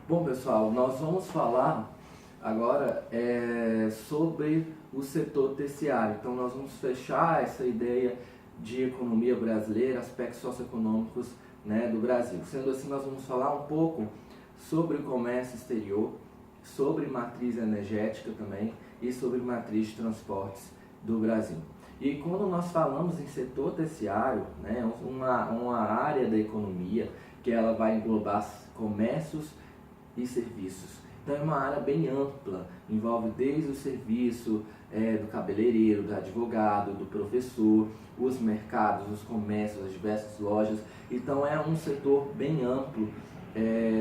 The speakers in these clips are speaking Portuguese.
Bom, pessoal, nós vamos falar agora sobre o setor terciário. Então, nós vamos fechar essa ideia de economia brasileira, aspectos socioeconômicos, né, do Brasil. Sendo assim, nós vamos falar um pouco sobre o comércio exterior, sobre matriz energética também e sobre matriz de transportes do Brasil. E quando nós falamos em setor terciário, né, uma área da economia que ela vai englobar comércios e serviços. Então é uma área bem ampla, envolve desde o serviço do cabeleireiro, do advogado, do professor, os mercados, os comércios, as diversas lojas. Então é um setor bem amplo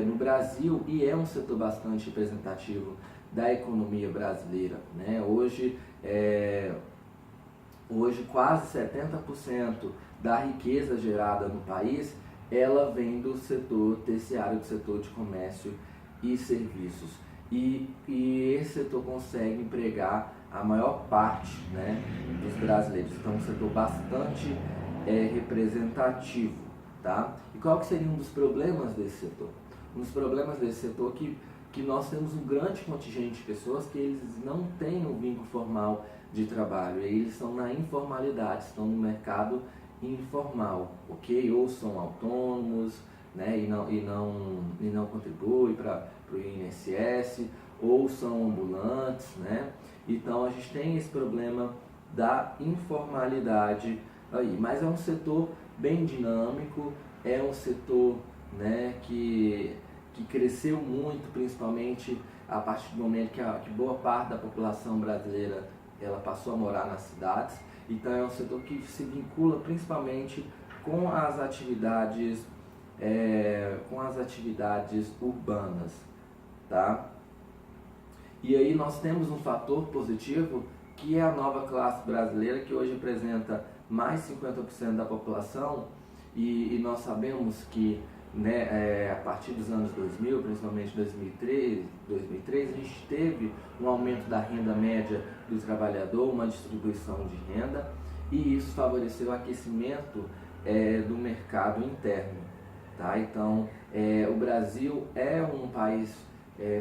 no Brasil e é um setor bastante representativo da economia brasileira, né? Hoje quase 70% da riqueza gerada no país ela vem do setor terciário, do setor de comércio e serviços. E esse setor consegue empregar a maior parte, né, dos brasileiros. Então, é um setor bastante representativo. Tá? E qual que seria um dos problemas desse setor? Um dos problemas desse setor é que nós temos um grande contingente de pessoas que eles não têm um vínculo formal de trabalho, eles estão na informalidade, estão no mercado informal, ok? Ou são autônomos, né, e não contribuem para o INSS, ou são ambulantes, né? Então a gente tem esse problema da informalidade aí, mas é um setor bem dinâmico, é um setor, né, que cresceu muito, principalmente a partir do momento que boa parte da população brasileira ela passou a morar nas cidades. Então é um setor que se vincula principalmente com as atividades urbanas, tá? E aí nós temos um fator positivo que é a nova classe brasileira, que hoje representa mais 50% da população, e nós sabemos que, né, a partir dos anos 2000, principalmente 2003, a gente teve um aumento da renda média do trabalhador, uma distribuição de renda, e isso favoreceu o aquecimento do mercado interno. Tá? Então, o Brasil é um país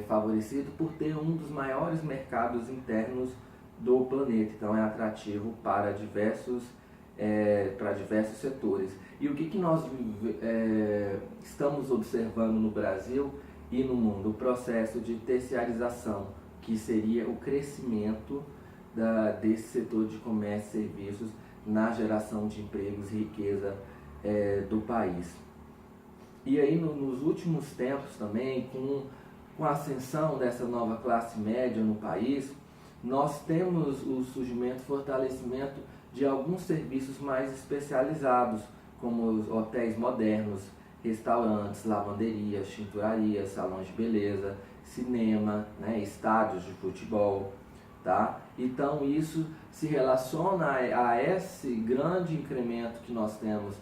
favorecido por ter um dos maiores mercados internos do planeta, então é atrativo para diversos setores. E o que nós estamos observando no Brasil e no mundo? O processo de terciarização, que seria o crescimento desse setor de comércio e serviços na geração de empregos e riqueza do país. E aí nos últimos tempos também, com a ascensão dessa nova classe média no país, nós temos o surgimento e fortalecimento de alguns serviços mais especializados, como os hotéis modernos, restaurantes, lavanderias, tinturarias, salões de beleza, cinema, né, estádios de futebol. Tá? Então isso se relaciona a esse grande incremento que nós temos,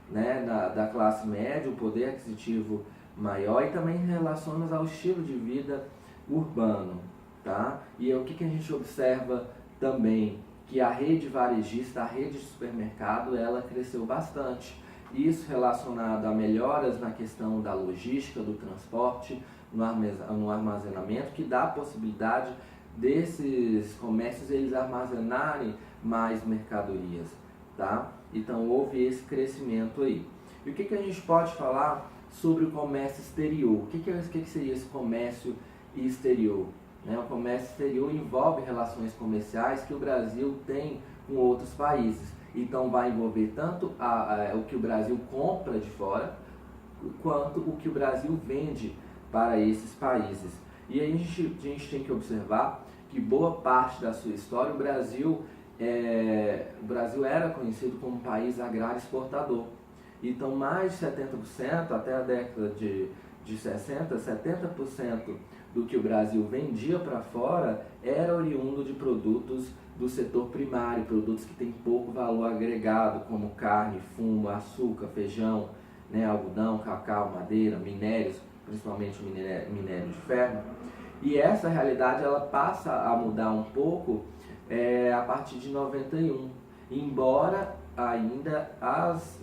né, da classe média, o poder aquisitivo maior, e também relaciona ao estilo de vida urbano. Tá? E o que a gente observa também? Que a rede varejista, a rede de supermercado, ela cresceu bastante. Isso relacionado a melhoras na questão da logística, do transporte, no armazenamento, que dá a possibilidade desses comércios eles armazenarem mais mercadorias, tá? Então houve esse crescimento aí. E o que a gente pode falar sobre o comércio exterior? O que seria esse comércio exterior? Né? O comércio exterior envolve relações comerciais que o Brasil tem com outros países. Então vai envolver tanto o que o Brasil compra de fora, quanto o que o Brasil vende para esses países. E aí a gente tem que observar que boa parte da sua história o Brasil era conhecido como um país agrário exportador. Então mais de 70%, até a década de 60, 70% do que o Brasil vendia para fora era oriundo de produtos do setor primário, produtos que têm pouco valor agregado, como carne, fumo, açúcar, feijão, né, algodão, cacau, madeira, minérios, principalmente minério de ferro. E essa realidade ela passa a mudar um pouco a partir de 91, embora ainda as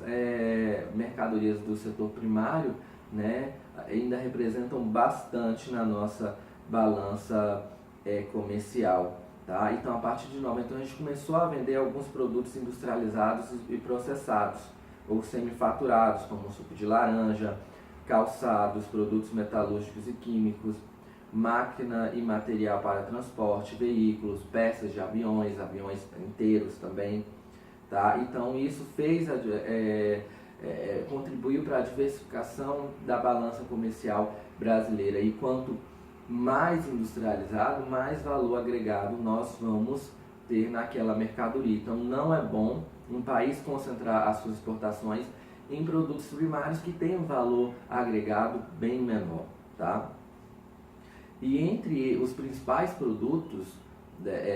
mercadorias do setor primário, né, ainda representam bastante na nossa balança comercial. Tá? Então, a partir de 90, a gente começou a vender alguns produtos industrializados e processados, ou semifaturados, como suco de laranja, calçados, produtos metalúrgicos e químicos, máquina e material para transporte, veículos, peças de aviões inteiros também. Tá? Então, isso fez contribuiu para a diversificação da balança comercial brasileira. E quanto mais industrializado, mais valor agregado nós vamos ter naquela mercadoria. Então não é bom um país concentrar as suas exportações em produtos primários que têm um valor agregado bem menor. Tá? E entre os principais produtos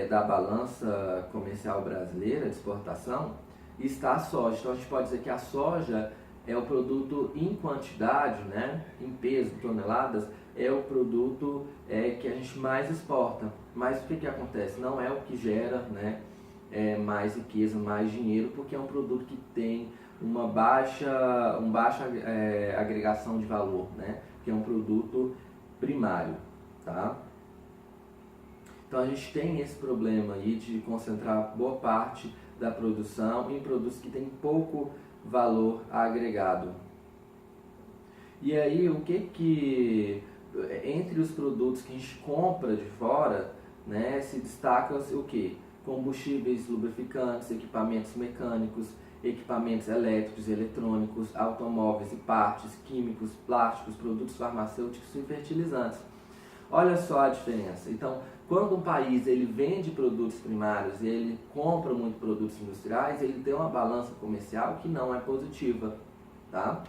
da balança comercial brasileira de exportação está a soja. Então a gente pode dizer que a soja é o produto em quantidade, né, em peso, toneladas, é o produto que a gente mais exporta. Mas o que acontece? Não é o que gera, né, mais riqueza, mais dinheiro, porque é um produto que tem uma baixa agregação de valor, né, que é um produto primário. Tá? Então a gente tem esse problema aí de concentrar boa parte da produção em produtos que têm pouco valor agregado. E aí entre os produtos que a gente compra de fora, né, se destaca o que? Combustíveis, lubrificantes, equipamentos mecânicos, equipamentos elétricos e eletrônicos, automóveis e partes, químicos, plásticos, produtos farmacêuticos e fertilizantes. Olha só a diferença. Então, quando um país ele vende produtos primários e ele compra muito produtos industriais, ele tem uma balança comercial que não é positiva, tá?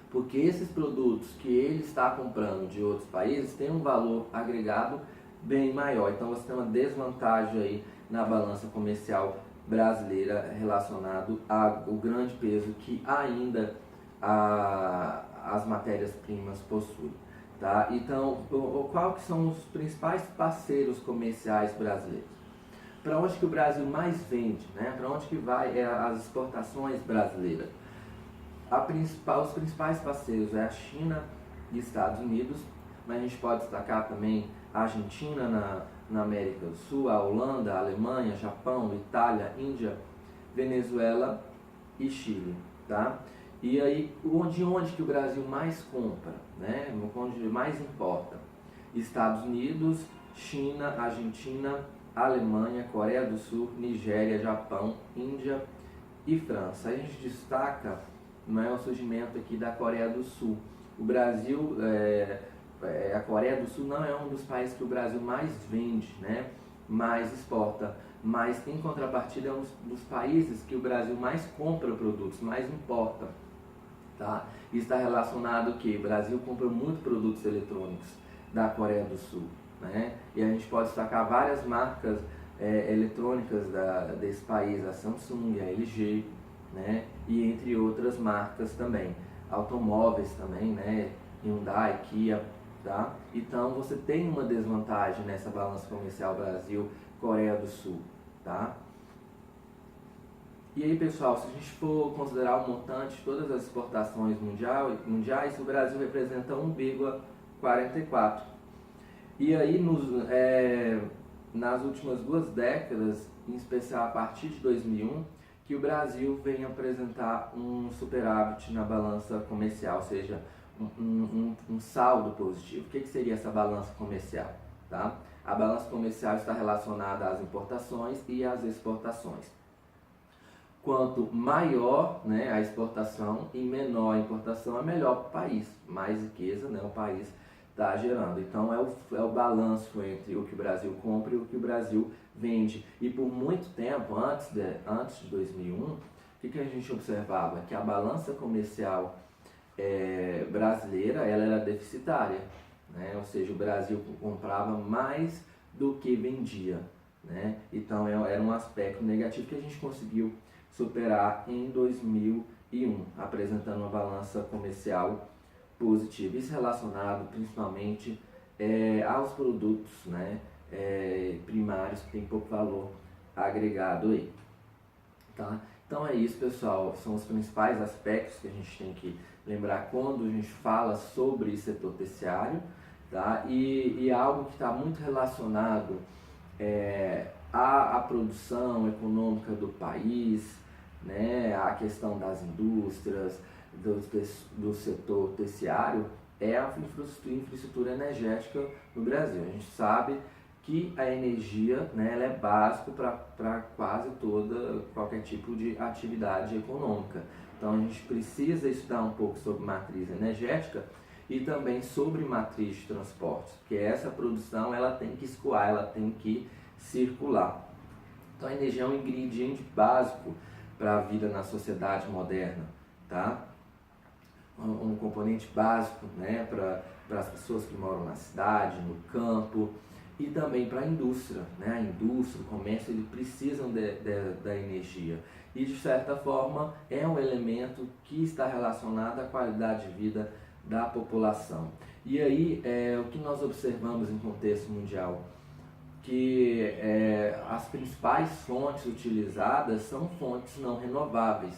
Porque esses produtos que ele está comprando de outros países têm um valor agregado bem maior. Então você tem uma desvantagem aí na balança comercial brasileira relacionado ao grande peso que ainda as matérias-primas possuem. Tá? Então, qual que são os principais parceiros comerciais brasileiros? Para onde que o Brasil mais vende? Né? Para onde que vai as exportações brasileiras? Os principais parceiros é a China e Estados Unidos, mas a gente pode destacar também a Argentina na América do Sul, a Holanda, a Alemanha, Japão, Itália, Índia, Venezuela e Chile. Tá? E aí, onde que o Brasil mais compra, né? Onde mais importa? Estados Unidos, China, Argentina, Alemanha, Coreia do Sul, Nigéria, Japão, Índia e França. A gente destaca o surgimento aqui da Coreia do Sul. O Brasil, a Coreia do Sul não é um dos países que o Brasil mais vende, né? Mais exporta. Mas, em contrapartida, é um dos países que o Brasil mais compra produtos, mais importa. Tá? Isso está relacionado ao que? O Brasil compra muito produtos eletrônicos da Coreia do Sul. Né? E a gente pode destacar várias marcas eletrônicas desse país, a Samsung, a LG, né? E entre outras marcas também. Automóveis também, né? Hyundai, Kia. Tá? Então você tem uma desvantagem nessa balança comercial Brasil-Coreia do Sul. Tá? E aí, pessoal, se a gente for considerar o montante de todas as exportações mundiais, o Brasil representa 1,44. E aí, nas últimas 2 décadas, em especial a partir de 2001, que o Brasil vem apresentar um superávit na balança comercial, ou seja, um saldo positivo. O que seria essa balança comercial? Tá? A balança comercial está relacionada às importações e às exportações. Quanto maior, né, a exportação e menor a importação, é melhor para o país. Mais riqueza, né, o país está gerando. Então é o balanço entre o que o Brasil compra e o que o Brasil vende. E por muito tempo, antes de 2001, o que a gente observava? Que a balança comercial brasileira ela era deficitária. Né? Ou seja, o Brasil comprava mais do que vendia. Né? Então era um aspecto negativo que a gente conseguiu superar em 2001, apresentando uma balança comercial positiva. Isso relacionado principalmente aos produtos, né, primários que têm pouco valor agregado aí. Tá? Então é isso, pessoal, são os principais aspectos que a gente tem que lembrar quando a gente fala sobre setor terciário, tá? E algo que está muito relacionado à produção econômica do país, né? A questão das indústrias, do setor terciário, é a infraestrutura energética no Brasil. A gente sabe que a energia, né, ela é básica para quase qualquer tipo de atividade econômica. Então a gente precisa estudar um pouco sobre matriz energética e também sobre matriz de transportes, porque essa produção ela tem que escoar, ela tem que circular. Então a energia é um ingrediente básico para a vida na sociedade moderna, tá? Um componente básico, né, para as pessoas que moram na cidade, no campo, e também para a indústria, né? A indústria, o comércio, eles precisam da energia. E de certa forma é um elemento que está relacionado à qualidade de vida da população. E aí o que nós observamos em contexto mundial? Que as principais fontes utilizadas são fontes não renováveis,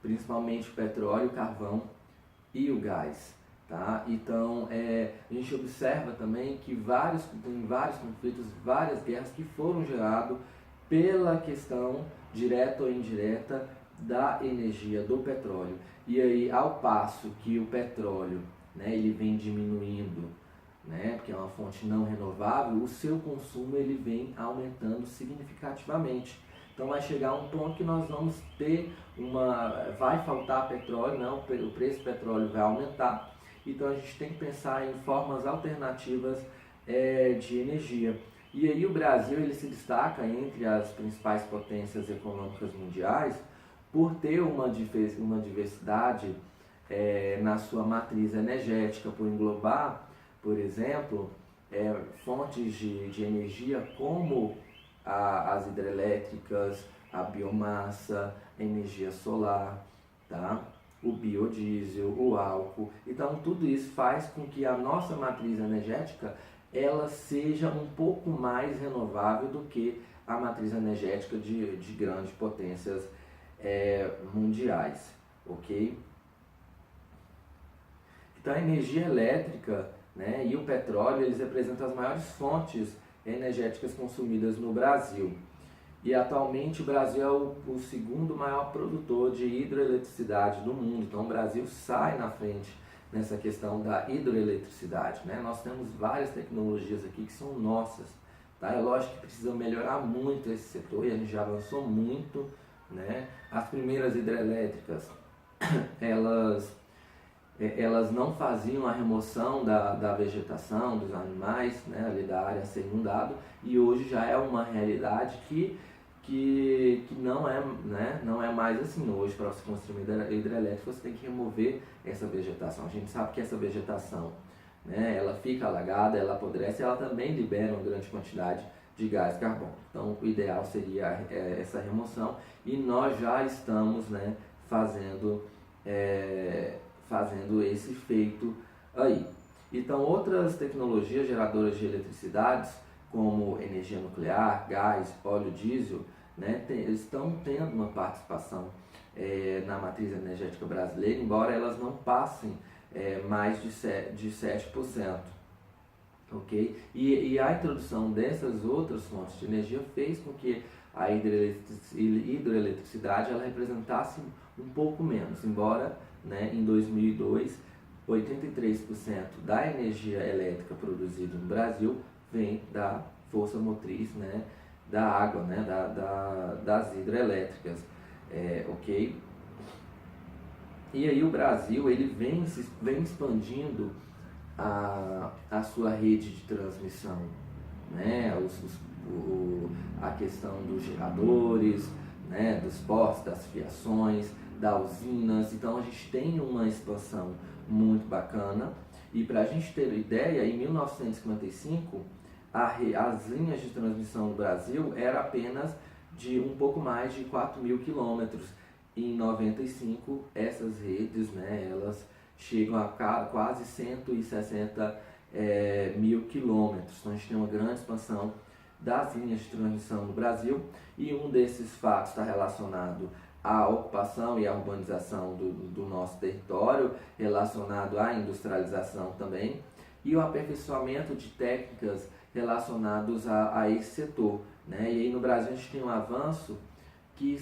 principalmente o petróleo, o carvão e o gás. Tá? Então, a gente observa também que tem vários conflitos, várias guerras que foram gerados pela questão direta ou indireta da energia do petróleo. E aí, ao passo que o petróleo, né, ele vem diminuindo, né, porque é uma fonte não renovável, o seu consumo ele vem aumentando significativamente. Então vai chegar um ponto que nós vamos ter vai faltar petróleo, não, o preço do petróleo vai aumentar. Então a gente tem que pensar em formas alternativas de energia. E aí o Brasil ele se destaca entre as principais potências econômicas mundiais por ter uma diversidade na sua matriz energética, por englobar, por exemplo, fontes de energia como as hidrelétricas, a biomassa, a energia solar, tá? O biodiesel, o álcool. Então tudo isso faz com que a nossa matriz energética ela seja um pouco mais renovável do que a matriz energética de grandes potências mundiais, ok? Então a energia elétrica, né, e o petróleo eles representam as maiores fontes energéticas consumidas no Brasil. E atualmente o Brasil é o segundo maior produtor de hidroeletricidade do mundo. Então o Brasil sai na frente nessa questão da hidroeletricidade, né? Nós temos várias tecnologias aqui que são nossas, tá? É lógico que precisa melhorar muito esse setor e a gente já avançou muito, né? As primeiras hidrelétricas, elas não faziam a remoção da vegetação, dos animais, né, ali da área a ser inundado, e hoje já é uma realidade que não é, né, não é mais assim. Hoje, para você construir uma hidrelétrica, você tem que remover essa vegetação. A gente sabe que essa vegetação, né, ela fica alagada, ela apodrece, ela também libera uma grande quantidade de gás carbônico. Então, o ideal seria essa remoção, e nós já estamos, né, fazendo esse feito aí. Então, outras tecnologias geradoras de eletricidades, como energia nuclear, gás, óleo diesel, né, estão tendo uma participação na matriz energética brasileira, embora elas não passem mais de 7%. Okay? E a introdução dessas outras fontes de energia fez com que a hidroeletricidade ela representasse um pouco menos, embora, né, em 2002, 83% da energia elétrica produzida no Brasil vem da força motriz, né, da água, né, das hidrelétricas, ok? E aí o Brasil ele vem expandindo a sua rede de transmissão, né, a questão dos geradores, né, dos postos, das fiações, das usinas. Então a gente tem uma expansão muito bacana. E para a gente ter ideia, em 1955 as linhas de transmissão no Brasil eram apenas de um pouco mais de 4.000 quilômetros. Em 95 essas redes, né, elas chegam a quase 160 mil quilômetros. Então a gente tem uma grande expansão das linhas de transmissão no Brasil, e um desses fatos está relacionado a ocupação e a urbanização do nosso território, relacionado à industrialização também, e o aperfeiçoamento de técnicas relacionadas a esse setor, né? E aí no Brasil a gente tem um avanço que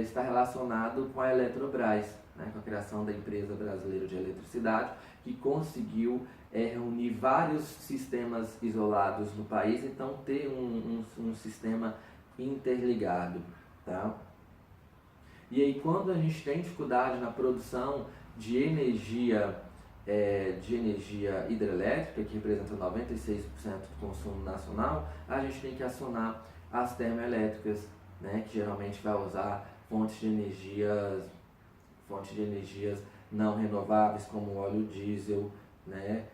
está relacionado com a Eletrobras, né? Com a criação da empresa brasileira de eletricidade, que conseguiu reunir vários sistemas isolados no país, então ter um sistema interligado, tá? E aí quando a gente tem dificuldade na produção de energia hidrelétrica, que representa 96% do consumo nacional, a gente tem que acionar as termoelétricas, né, que geralmente vai usar fontes de energias não renováveis, como o óleo diesel, né,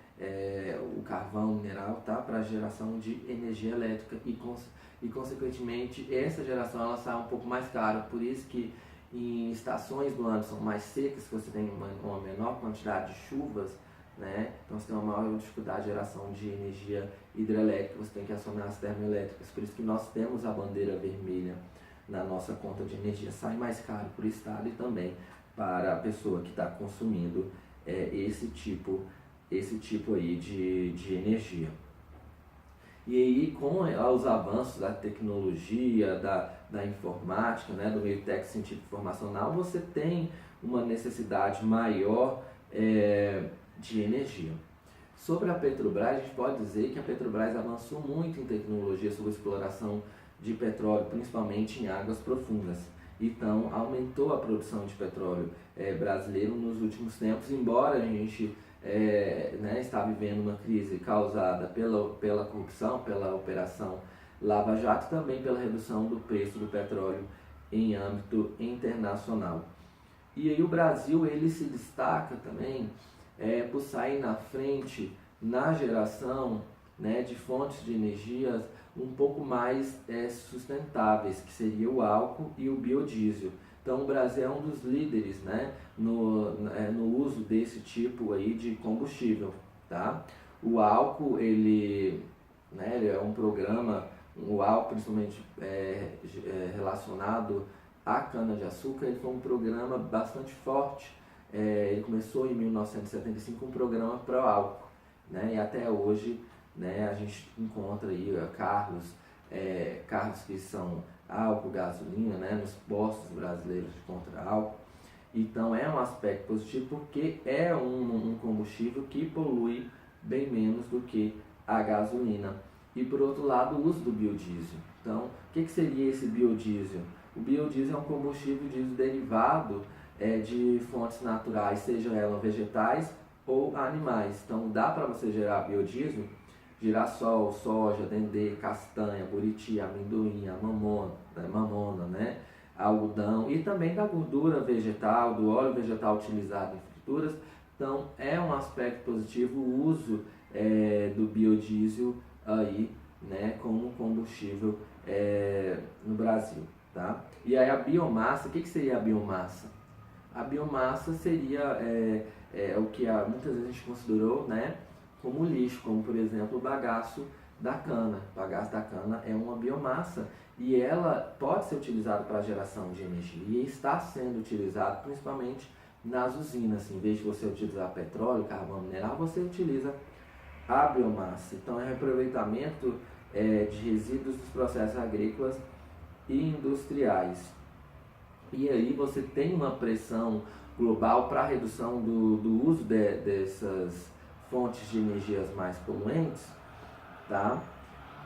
o carvão mineral, tá, para geração de energia elétrica e consequentemente essa geração ela sai um pouco mais cara, por isso que em estações do ano são mais secas, que você tem uma menor quantidade de chuvas, né? Então você tem uma maior dificuldade de geração de energia hidrelétrica, você tem que acionar as termoelétricas. Por isso que nós temos a bandeira vermelha na nossa conta de energia. Sai mais caro para o Estado e também para a pessoa que está consumindo esse tipo aí de energia. E aí, com os avanços da tecnologia, da informática, né, do meio técnico científico informacional, você tem uma necessidade maior de energia. Sobre a Petrobras, a gente pode dizer que a Petrobras avançou muito em tecnologia sobre a exploração de petróleo, principalmente em águas profundas. Então, aumentou a produção de petróleo brasileiro nos últimos tempos, embora a gente está vivendo uma crise causada pela corrupção, pela operação Lava Jato, e também pela redução do preço do petróleo em âmbito internacional. E aí o Brasil ele se destaca também por sair na frente na geração, né, de fontes de energias um pouco mais sustentáveis, que seria o álcool e o biodiesel. Então o Brasil é um dos líderes, né, no uso desse tipo aí de combustível, tá? O álcool ele é um programa, o álcool principalmente relacionado à cana-de-açúcar, ele foi um programa bastante forte. Ele começou em 1975 um programa para o álcool, né? E até hoje, né, a gente encontra aí carros que são álcool, gasolina, né, nos postos brasileiros de contra álcool. Então é um aspecto positivo porque é um combustível que polui bem menos do que a gasolina. E por outro lado, o uso do biodiesel. Então, o que seria esse biodiesel? O biodiesel é um combustível derivado de fontes naturais, sejam elas vegetais ou animais. Então dá para você gerar biodiesel, girassol, soja, dendê, castanha, buriti, amendoim, mamona, né? Algodão, e também da gordura vegetal, do óleo vegetal utilizado em frituras. Então é um aspecto positivo o uso do biodiesel aí, né, como combustível no Brasil, tá? E aí a biomassa, o que seria a biomassa? A biomassa seria o que muitas vezes a gente considerou, né, como lixo, como por exemplo o bagaço da cana. O bagaço da cana é uma biomassa e ela pode ser utilizada para a geração de energia e está sendo utilizado principalmente nas usinas. Em vez de você utilizar petróleo, carvão mineral, você utiliza a biomassa. Então é reaproveitamento de resíduos dos processos agrícolas e industriais. E aí você tem uma pressão global para a redução do uso dessas fontes de energias mais poluentes, tá?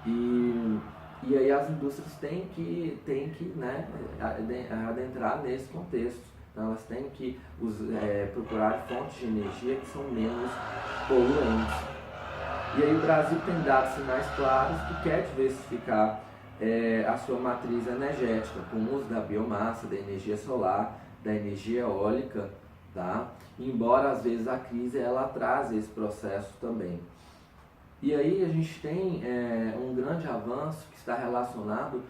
E aí as indústrias têm que né, adentrar nesse contexto. Então elas têm que procurar fontes de energia que são menos poluentes. E aí o Brasil tem dado sinais claros que quer diversificar a sua matriz energética, com o uso da biomassa, da energia solar, da energia eólica, tá? Embora às vezes a crise ela atrase esse processo também. E aí a gente tem um grande avanço que está relacionado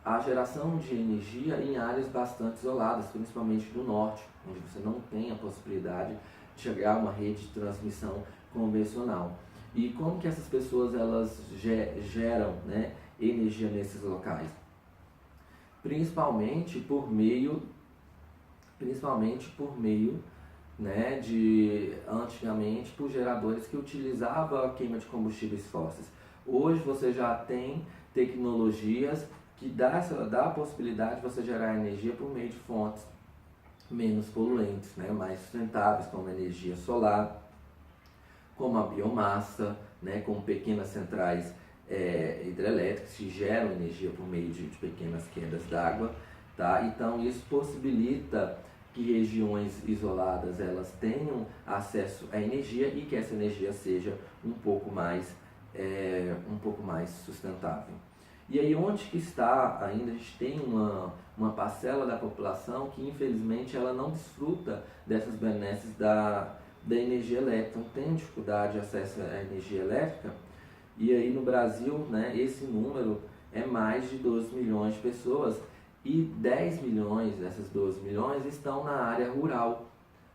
à geração de energia em áreas bastante isoladas, principalmente do norte, onde você não tem a possibilidade de chegar a uma rede de transmissão convencional. E como que essas pessoas elas geram, né, energia nesses locais? Principalmente por meio principalmente por meio, né, antigamente por geradores que utilizavam a queima de combustíveis fósseis. Hoje você já tem tecnologias que dá a possibilidade de você gerar energia por meio de fontes menos poluentes, né, mais sustentáveis, como a energia solar, como a biomassa, né, como pequenas centrais hidrelétricas que geram energia por meio de pequenas quedas d'água, tá? Então isso possibilita que regiões isoladas elas tenham acesso à energia e que essa energia seja um pouco mais sustentável. E aí onde que está ainda, a gente tem uma parcela da população que infelizmente ela não desfruta dessas benesses da energia elétrica, então tem dificuldade de acesso à energia elétrica. E aí no Brasil, né, esse número é mais de 12 milhões de pessoas e 10 milhões dessas 12 milhões estão na área rural,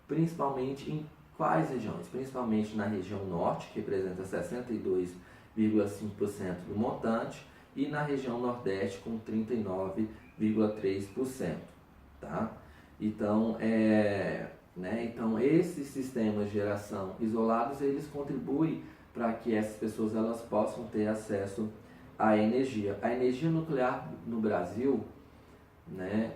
principalmente em quais regiões? Principalmente na região norte, que representa 62,5% do montante, e na região nordeste com 39,3%, tá? Então, então esses sistemas de geração isolados, eles contribuem para que essas pessoas elas possam ter acesso à energia. A energia nuclear no Brasil, né,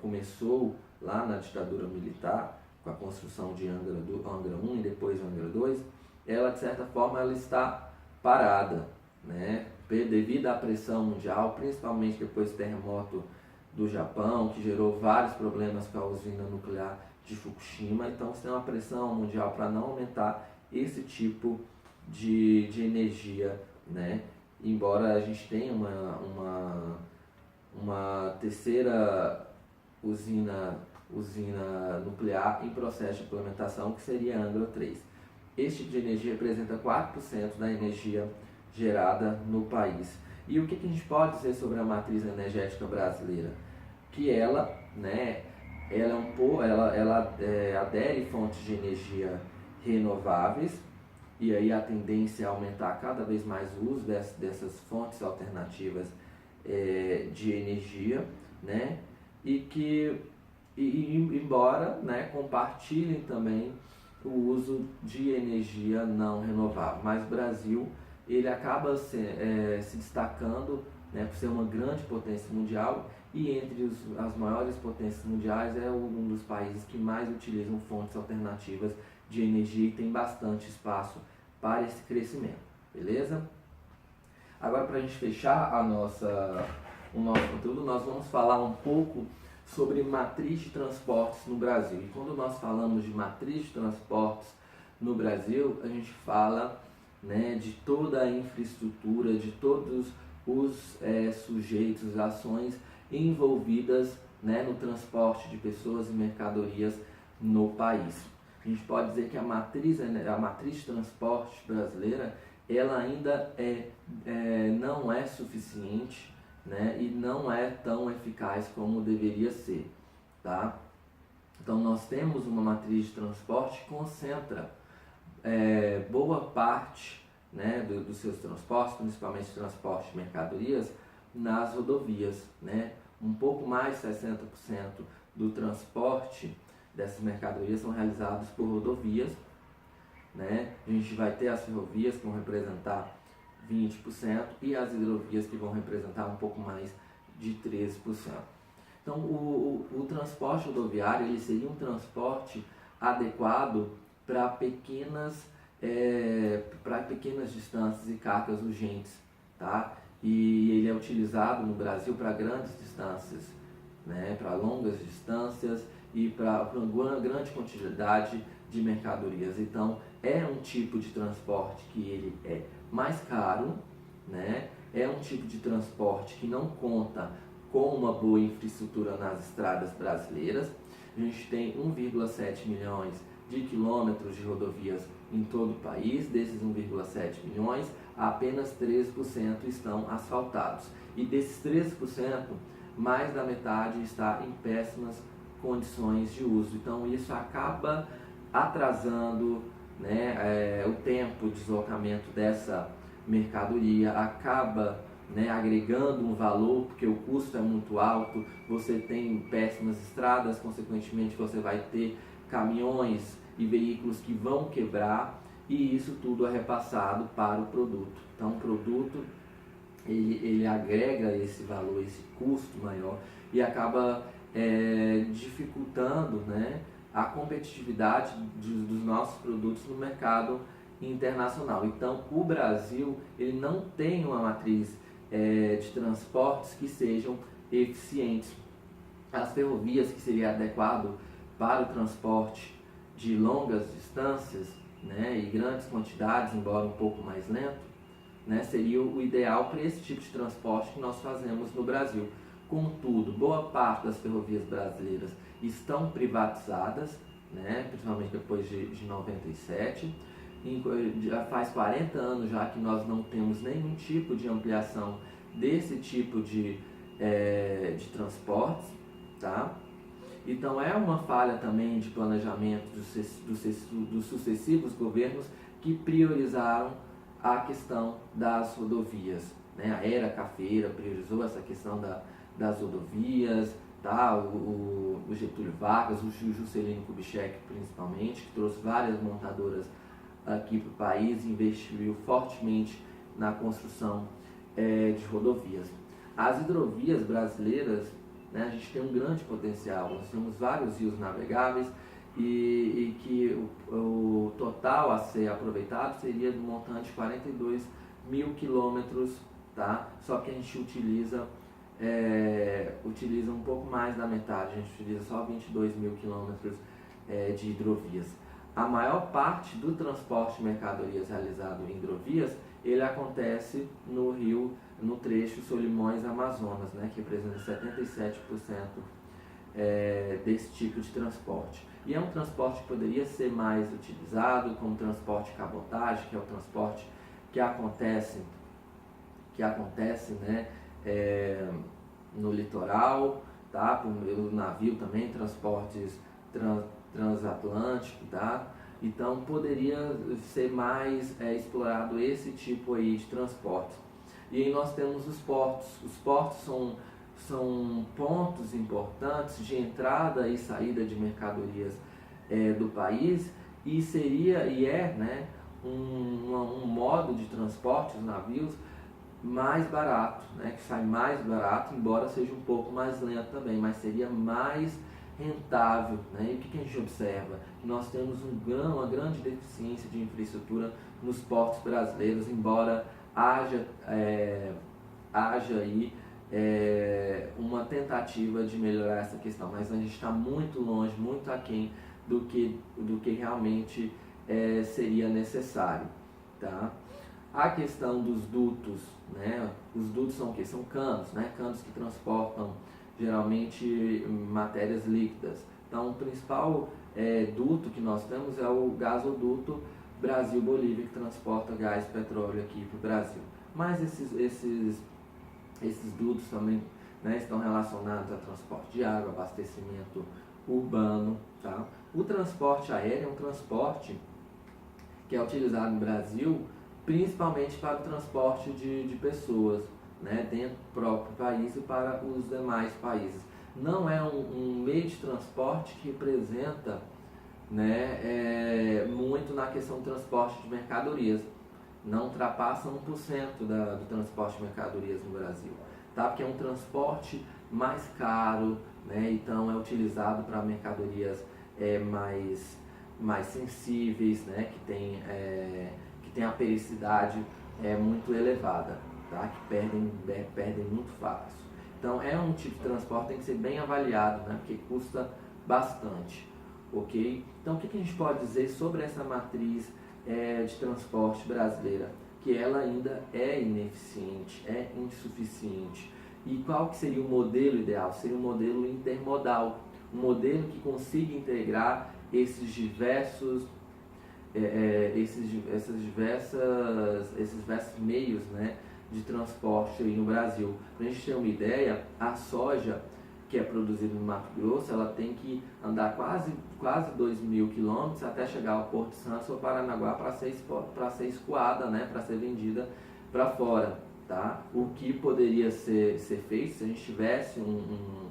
começou lá na ditadura militar, com a construção de Angra 1 e depois Angra 2, ela de certa forma ela está parada, né, devido à pressão mundial, principalmente depois do terremoto do Japão, que gerou vários problemas com a usina nuclear de Fukushima. Então você tem uma pressão mundial para não aumentar esse tipo de energia, né? Embora a gente tenha uma terceira usina nuclear em processo de implementação, que seria a Angra 3. Este tipo de energia representa 4% da energia gerada no país. E o que a gente pode dizer sobre a matriz energética brasileira? Que ela, né, ela adere fontes de energia renováveis, e aí a tendência é aumentar cada vez mais o uso dessas fontes alternativas de energia, né, embora, né, compartilhem também o uso de energia não renovável. Mas o Brasil ele acaba se destacando, né, por ser uma grande potência mundial, e entre as maiores potências mundiais é um dos países que mais utilizam fontes alternativas de energia e tem bastante espaço para esse crescimento, beleza? Agora, para a gente fechar o nosso conteúdo, nós vamos falar um pouco sobre matriz de transportes no Brasil. E quando nós falamos de matriz de transportes no Brasil, a gente fala, né, de toda a infraestrutura, de todos os sujeitos, ações envolvidas, né, no transporte de pessoas e mercadorias no país. A gente pode dizer que a matriz de transporte brasileira ela ainda não é suficiente, né, e não é tão eficaz como deveria ser, tá? Então nós temos uma matriz de transporte que concentra boa parte, né, dos seus transportes, principalmente transporte de mercadorias, nas rodovias, né? Um pouco mais de 60% do transporte dessas mercadorias são realizados por rodovias, né? A gente vai ter as ferrovias que vão representar 20% e as hidrovias que vão representar um pouco mais de 13%. Então o transporte rodoviário ele seria um transporte adequado para pequenas distâncias e cargas urgentes, tá? E ele é utilizado no Brasil para grandes distâncias, né? Para longas distâncias e para uma grande quantidade de mercadorias. Então é um tipo de transporte que ele é mais caro, né? É um tipo de transporte que não conta com uma boa infraestrutura nas estradas brasileiras. A gente tem 1,7 milhões de quilômetros de rodovias em todo o país. Desses 1,7 milhões, apenas 13% estão asfaltados. E desses 13%, mais da metade está em péssimas condições de uso. Então isso acaba atrasando, né, o tempo de deslocamento dessa mercadoria, acaba né, agregando um valor, porque o custo é muito alto, você tem péssimas estradas, consequentemente você vai ter caminhões e veículos que vão quebrar, e isso tudo é repassado para o produto. Então o produto ele agrega esse valor, esse custo maior, e acaba dificultando, né, a competitividade dos nossos produtos no mercado internacional. Então o Brasil ele não tem uma matriz de transportes que sejam eficientes. As ferrovias, que seria adequado para o transporte de longas distâncias, né, e grandes quantidades, embora um pouco mais lento, né, seria o ideal para esse tipo de transporte que nós fazemos no Brasil. Contudo, boa parte das ferrovias brasileiras estão privatizadas, né, principalmente depois de 97. Já faz 40 anos já que nós não temos nenhum tipo de ampliação desse tipo de transportes, tá? Então é uma falha também de planejamento dos sucessivos governos que priorizaram a questão das rodovias, né? A era Cafeira priorizou essa questão das rodovias, tá? O Getúlio Vargas, o Juscelino Kubitschek principalmente, que trouxe várias montadoras aqui para o país e investiu fortemente na construção de rodovias. As hidrovias brasileiras, né, a gente tem um grande potencial, nós temos vários rios navegáveis e que o total a ser aproveitado seria do montante de 42 mil quilômetros, tá? Só que a gente utiliza um pouco mais da metade, a gente utiliza só 22 mil quilômetros de hidrovias. A maior parte do transporte de mercadorias realizado em hidrovias, ele acontece no trecho Solimões-Amazonas, né, que representa 77% desse tipo de transporte. E é um transporte que poderia ser mais utilizado como transporte cabotagem, que é o transporte que acontece né, no litoral, tá, pelo navio também, transportes transatlântico, tá? Então poderia ser mais explorado esse tipo aí de transporte. E aí nós temos os portos. Os portos são pontos importantes de entrada e saída de mercadorias do país, e né, um modo de transporte, os navios, mais barato, né, que sai mais barato, embora seja um pouco mais lento também, mas seria mais rentável, né? E o que a gente observa? Nós temos uma grande deficiência de infraestrutura nos portos brasileiros, embora haja aí uma tentativa de melhorar essa questão, mas a gente está muito longe, muito aquém do que realmente seria necessário, tá? A questão dos dutos, né? Os dutos são o quê? São canos, né? Canos que transportam geralmente matérias líquidas. Então o principal duto que nós temos é o gasoduto Brasil-Bolívia, que transporta gás e petróleo aqui para o Brasil. Mas esses dutos também, né, estão relacionados a transporte de água, abastecimento urbano, tá? O transporte aéreo é um transporte que é utilizado no Brasil principalmente para o transporte de pessoas, né, dentro do próprio país e para os demais países. Não é um meio de transporte que representa, né, muito na questão do transporte de mercadorias. Não ultrapassa 1% do transporte de mercadorias no Brasil, tá? Porque é um transporte mais caro, né? Então é utilizado para mercadorias mais sensíveis, né? Que tem a periodicidade muito elevada, tá? Que perdem muito fácil. Então é um tipo de transporte que tem que ser bem avaliado, né? Porque custa bastante, ok? Então o que a gente pode dizer sobre essa matriz de transporte brasileira? Que ela ainda é ineficiente, é insuficiente. E qual que seria o modelo ideal? Seria um modelo intermodal, um modelo que consiga integrar esses diversos meios, né, de transporte aí no Brasil. Para a gente ter uma ideia, a soja que é produzida no Mato Grosso, ela tem que andar quase 2.000 quilômetros até chegar ao Porto de Santos ou Paranaguá para ser escoada, né, para ser vendida para fora, tá? O que poderia ser feito se a gente tivesse um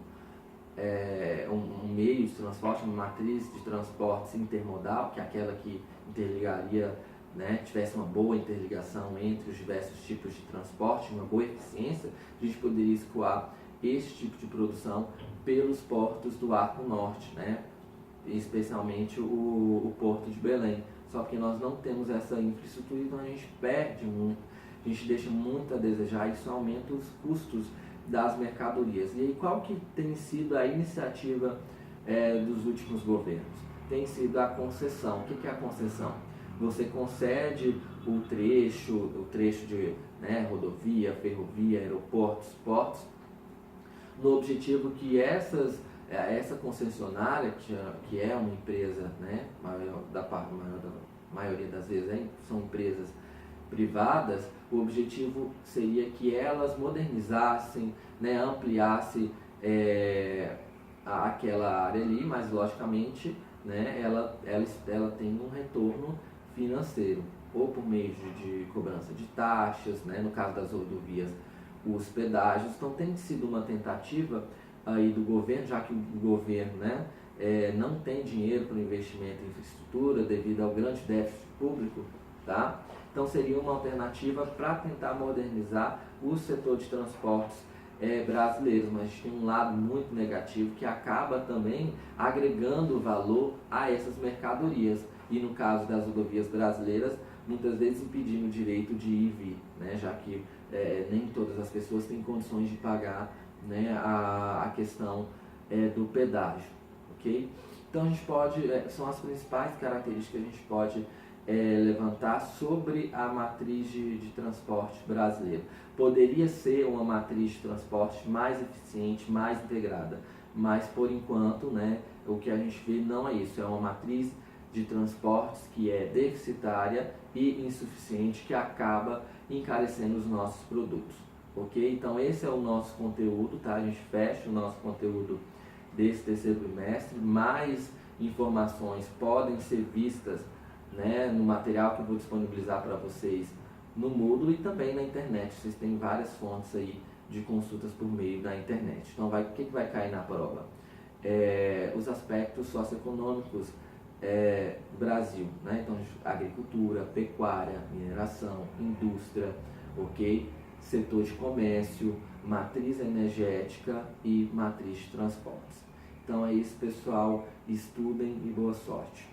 meio de transporte, uma matriz de transporte intermodal, que é aquela que interligaria, né, tivesse uma boa interligação entre os diversos tipos de transporte, uma boa eficiência, a gente poderia escoar esse tipo de produção pelos portos do Arco Norte, né, especialmente o Porto de Belém. Só que nós não temos essa infraestrutura, então a gente perde muito, a gente deixa muito a desejar, e isso aumenta os custos das mercadorias. E aí, qual que tem sido a iniciativa dos últimos governos? Tem sido a concessão. O que é a concessão? Você concede o trecho de, né, rodovia, ferrovia, aeroportos, portos, no objetivo que essa concessionária, que é uma empresa, né, da maioria das vezes são empresas privadas, o objetivo seria que elas modernizassem, né, ampliassem aquela área ali, mas logicamente, né, ela tem um retorno financeiro, ou por meio de cobrança de taxas, né, no caso das rodovias, os pedágios. Então tem sido uma tentativa aí do governo, já que o governo, né, não tem dinheiro para o investimento em infraestrutura devido ao grande déficit público, tá? Então seria uma alternativa para tentar modernizar o setor de transportes brasileiros, mas a gente tem um lado muito negativo que acaba também agregando valor a essas mercadorias, e no caso das rodovias brasileiras, muitas vezes impedindo o direito de ir e vir, né, já que nem todas as pessoas têm condições de pagar, né, a questão do pedágio, ok? Então a gente pode, são as principais características que a gente pode levantar sobre a matriz de transporte brasileiro. Poderia ser uma matriz de transporte mais eficiente, mais integrada, mas por enquanto, né, o que a gente vê não é isso, é uma matriz de transportes que é deficitária e insuficiente, que acaba encarecendo os nossos produtos, ok? Então esse é o nosso conteúdo, tá? A gente fecha o nosso conteúdo desse terceiro bimestre. Mais informações podem ser vistas, né, no material que eu vou disponibilizar para vocês no Moodle e também na internet. Vocês têm várias fontes aí de consultas por meio da internet. Então o que vai cair na prova? Os aspectos socioeconômicos do Brasil, né? Então agricultura, pecuária, mineração, indústria, ok? Setor de comércio, matriz energética e matriz de transportes. Então é isso, pessoal, estudem e boa sorte.